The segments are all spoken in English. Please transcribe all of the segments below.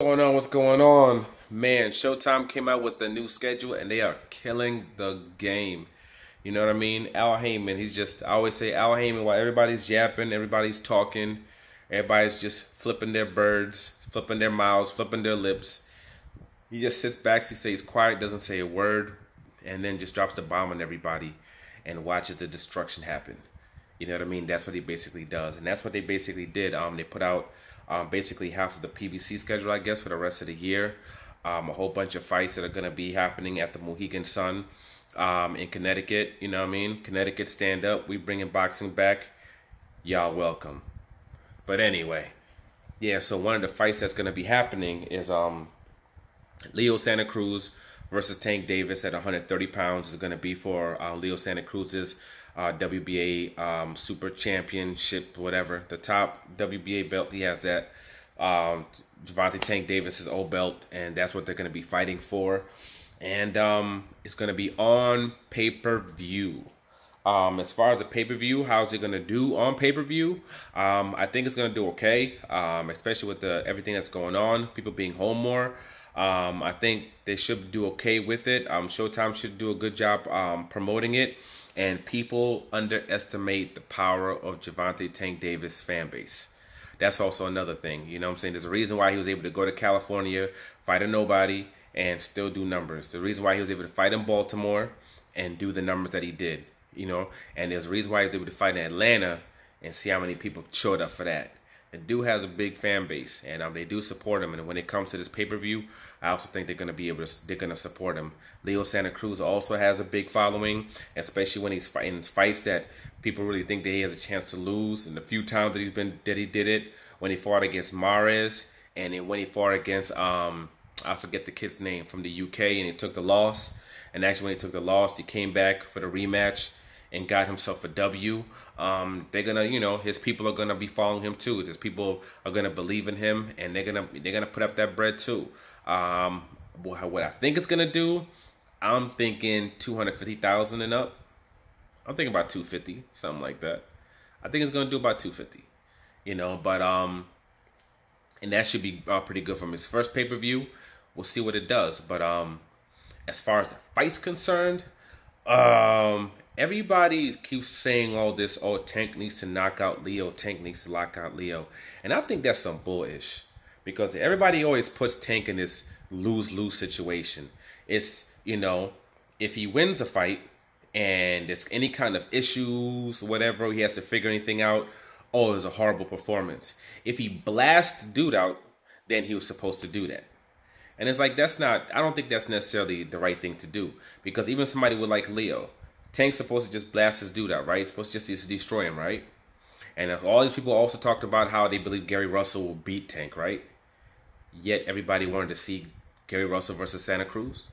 What's going on? Man, Showtime came out with the new schedule and they are killing the game. You know what I mean? Al Heyman, I always say Al Heyman while everybody's yapping, everybody's talking, everybody's just flipping their birds, flipping their mouths, flipping their lips. He just sits back, he stays quiet, doesn't say a word, and then just drops the bomb on everybody and watches the destruction happen. You know what I mean? That's what he basically does. And that's what they basically did. They put out basically half of the PBC schedule, I guess, for the rest of the year. A whole bunch of fights that are going to be happening at the Mohegan Sun in Connecticut. You know what I mean? Connecticut, stand up. We bringing boxing back. Y'all welcome. But anyway, yeah, so one of the fights that's going to be happening is Leo Santacruz versus Tank Davis at 130 pounds is going to be for Leo Santacruz's WBA Super Championship, whatever. The top WBA belt, he has that. Gervonta Tank Davis's old belt, and that's what they're going to be fighting for. And it's going to be on pay-per-view. As far as the pay-per-view, how's it going to do on pay-per-view? I think it's going to do okay, especially with everything that's going on, people being home more. I think they should do okay with it. Showtime should do a good job promoting it. And people underestimate the power of Gervonta Tank Davis fan base. That's also another thing. You know what I'm saying? There's a reason why he was able to go to California, fight a nobody, and still do numbers. The reason why he was able to fight in Baltimore and do the numbers that he did. You know? And there's a reason why he was able to fight in Atlanta and see how many people showed up for that. The dude has a big fan base, and they do support him. And when it comes to this pay-per-view, I also think they're going to support him. Leo Santacruz also has a big following, especially when he's fighting fights that people really think that he has a chance to lose. And the few times that he did it, when he fought against Mares, and then when he fought against I forget the kid's name from the UK, and he took the loss. And actually, when he took the loss, he came back for the rematch and got himself a W. They're gonna, his people are gonna be following him too. His people are gonna believe in him, and they're gonna put up that bread too. What I think it's gonna do, I'm thinking 250,000 and up. I'm thinking about 250, something like that. I think it's gonna do about 250, but and that should be pretty good from his first pay-per-view. We'll see what it does, but as far as the fight's concerned, everybody keeps saying all this, oh, Tank needs to knock out Leo, Tank needs to knock out Leo. And I think that's some bullish. Because everybody always puts Tank in this lose-lose situation. It's, if he wins a fight and there's any kind of issues, whatever, he has to figure anything out, oh, it was a horrible performance. If he blasts the dude out, then he was supposed to do that. And it's like, I don't think that's necessarily the right thing to do. Because even somebody would like Leo, Tank's supposed to just blast his dude out, right? He's supposed to just destroy him, right? And all these people also talked about how they believe Gary Russell will beat Tank, right? Yet everybody wanted to see Gary Russell versus Santacruz.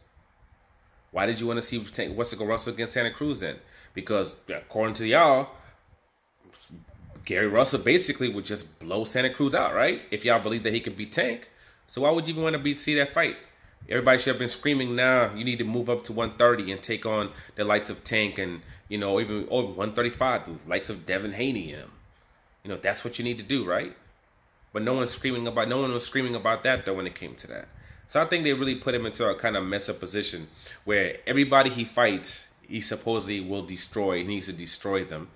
Why did you want to see Russell against Santacruz then? Because according to y'all, Gary Russell basically would just blow Santacruz out, right? If y'all believe that he can beat Tank. So why would you even want to see that fight? Everybody should have been screaming, now you need to move up to 130 and take on the likes of Tank and, even over 135, the likes of Devin Haney and him. That's what you need to do, right? But no one was screaming about that, though, when it came to that. So I think they really put him into a kind of mess up position where everybody he fights, he supposedly will destroy. He needs to destroy them,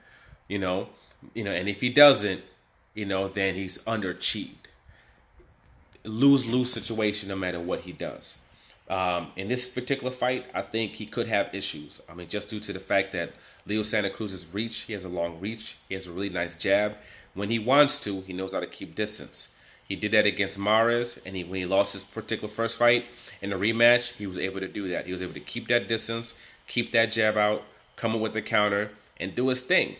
and if he doesn't, then he's underachieved. Lose-lose situation no matter what he does. In this particular fight, I think he could have issues. I mean, just due to the fact that Leo Santacruz's reach, he has a long reach. He has a really nice jab. When he wants to, he knows how to keep distance. He did that against Mares, and when he lost his particular first fight in the rematch, he was able to do that. He was able to keep that distance, keep that jab out, come up with the counter, and do his thing.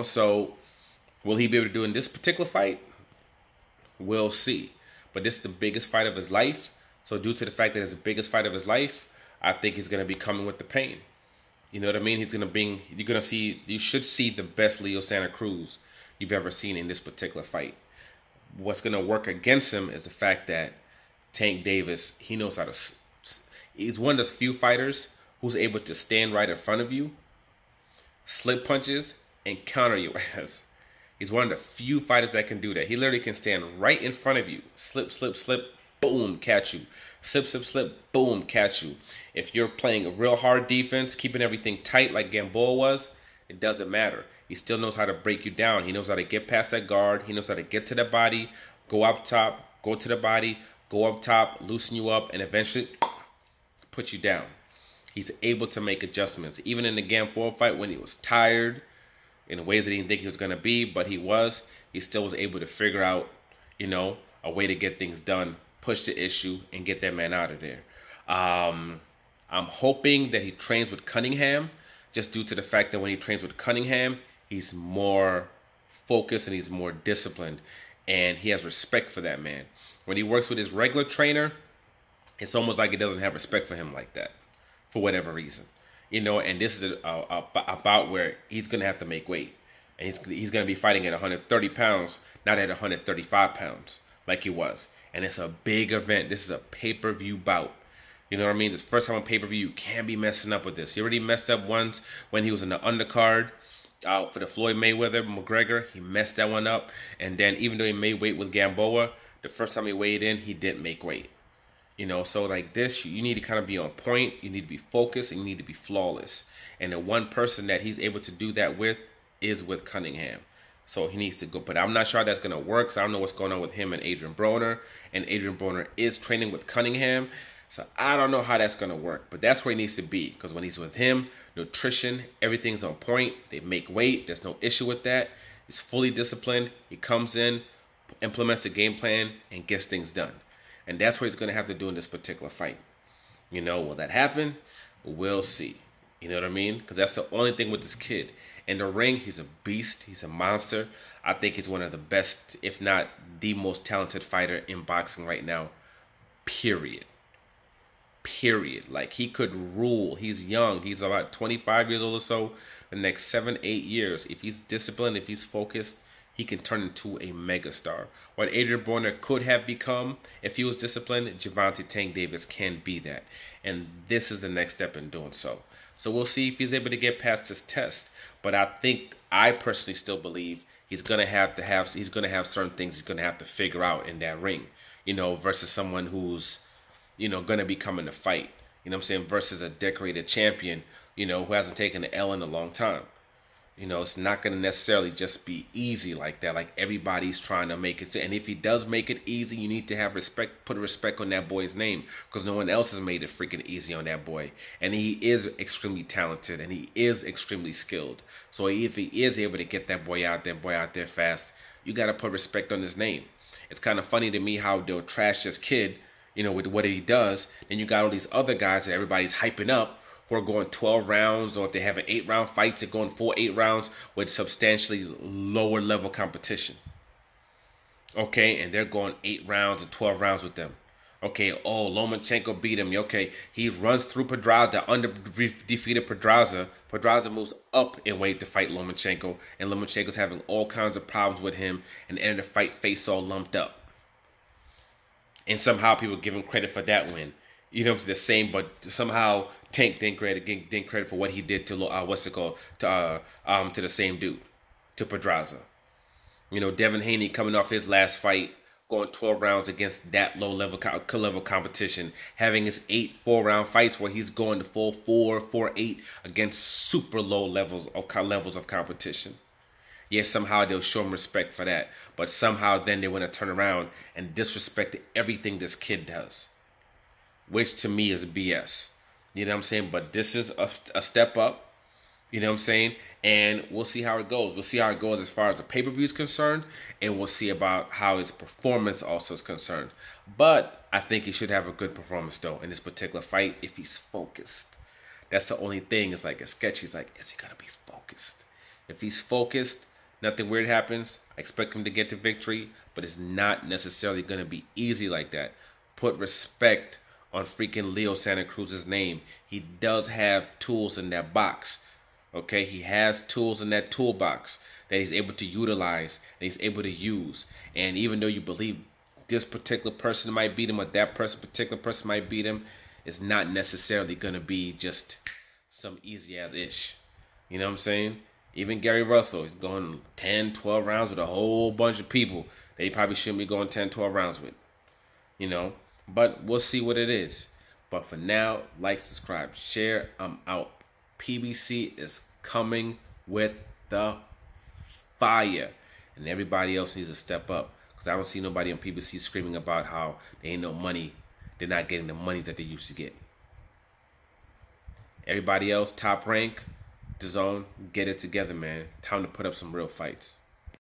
So will he be able to do it in this particular fight? We'll see. But this is the biggest fight of his life. So due to the fact that it's the biggest fight of his life, I think he's going to be coming with the pain. You know what I mean? You should see the best Leo Santacruz you've ever seen in this particular fight. What's going to work against him is the fact that Tank Davis, he knows how to, he's one of those few fighters who's able to stand right in front of you, slip punches, and counter your ass. He's one of the few fighters that can do that. He literally can stand right in front of you, slip, slip, slip, boom, catch you. Slip, slip, slip, boom, catch you. If you're playing a real hard defense, keeping everything tight like Gamboa was, it doesn't matter. He still knows how to break you down. He knows how to get past that guard. He knows how to get to the body, go up top, go to the body, go up top, loosen you up, and eventually put you down. He's able to make adjustments. Even in the Gamboa fight when he was tired, in ways that he didn't think he was going to be, but he still was able to figure out, a way to get things done, push the issue, and get that man out of there. I'm hoping that he trains with Cunningham, just due to the fact that when he trains with Cunningham, he's more focused and he's more disciplined, and he has respect for that man. When he works with his regular trainer, it's almost like he doesn't have respect for him like that, for whatever reason. And this is about where he's going to have to make weight. And he's going to be fighting at 130 pounds, not at 135 pounds like he was. And it's a big event. This is a pay-per-view bout. You know what I mean? This first time on pay-per-view, you can't be messing up with this. He already messed up once when he was in the undercard for the Floyd Mayweather-McGregor. He messed that one up. And then even though he made weight with Gamboa, the first time he weighed in, he didn't make weight. So like this, you need to kind of be on point. You need to be focused, and you need to be flawless. And the one person that he's able to do that with is with Cunningham. So he needs to go. But I'm not sure how that's going to work, because I don't know what's going on with him and Adrian Broner. And Adrian Broner is training with Cunningham. So I don't know how that's going to work. But that's where he needs to be, because when he's with him, nutrition, everything's on point. They make weight. There's no issue with that. He's fully disciplined. He comes in, implements a game plan, and gets things done. And that's what he's going to have to do in this particular fight. Will that happen? We'll see. You know what I mean? Because that's the only thing with this kid. In the ring, he's a beast. He's a monster. I think he's one of the best, if not the most talented fighter in boxing right now. Period. Like, he could rule. He's young. He's about 25 years old or so. The next 7, 8 years, if he's disciplined, if he's focused, he can turn into a megastar. What Adrian Broner could have become if he was disciplined, Gervonta Tank Davis can be that. And this is the next step in doing so. So we'll see if he's able to get past this test. But I personally still believe he's gonna have certain things he's gonna have to figure out in that ring. Versus someone who's, gonna be coming to fight. Versus a decorated champion, who hasn't taken an L in a long time. It's not going to necessarily just be easy like that. Like, everybody's trying to make it. And if he does make it easy, you need to have respect, put a respect on that boy's name, because no one else has made it freaking easy on that boy. And he is extremely talented, and he is extremely skilled. So if he is able to get that boy out there fast, you got to put respect on his name. It's kind of funny to me how they'll trash this kid, with what he does. Then you got all these other guys that everybody's hyping up, who are going 12 rounds, or if they have an 8-round fight, they're going full 8 rounds with substantially lower level competition. Okay, and they're going 8 rounds and 12 rounds with them. Okay, Lomachenko beat him. Okay, he runs through Pedraza, defeated Pedraza. Pedraza moves up in weight to fight Lomachenko, and Lomachenko's having all kinds of problems with him, and ended the fight face all lumped up. And somehow people give him credit for that win. It's the same, but somehow Tank didn't credit for what he did to to the same dude, to Pedraza. Devin Haney coming off his last fight, going 12 rounds against that low level competition, having his 8 4-round fights where he's going to full 4, 4, 8 against super low levels of competition. Yes, somehow they'll show him respect for that, but somehow then they want to turn around and disrespect everything this kid does, which to me is BS. You know what I'm saying? But this is a step up. You know what I'm saying? And we'll see how it goes. We'll see how it goes as far as the pay-per-view is concerned. And we'll see about how his performance also is concerned. But I think he should have a good performance, though, in this particular fight if he's focused. That's the only thing. It's like a sketch. He's like, is he going to be focused? If he's focused, nothing weird happens. I expect him to get the victory. But it's not necessarily going to be easy like that. Put respect on freaking Leo Santacruz's name. He does have tools in that box. Okay, he has tools in that toolbox that he's able to utilize, and he's able to use. And even though you believe this particular person might beat him, or that particular person might beat him, it's not necessarily going to be just some easy as ish. You know what I'm saying? Even Gary Russell is going 10, 12 rounds with a whole bunch of people that he probably shouldn't be going 10, 12 rounds with. But we'll see what it is. But for now, like, subscribe, share. I'm out. PBC is coming with the fire. And everybody else needs to step up. Because I don't see nobody on PBC screaming about how there ain't no money. They're not getting the money that they used to get. Everybody else, Top Rank, DAZN, get it together, man. Time to put up some real fights.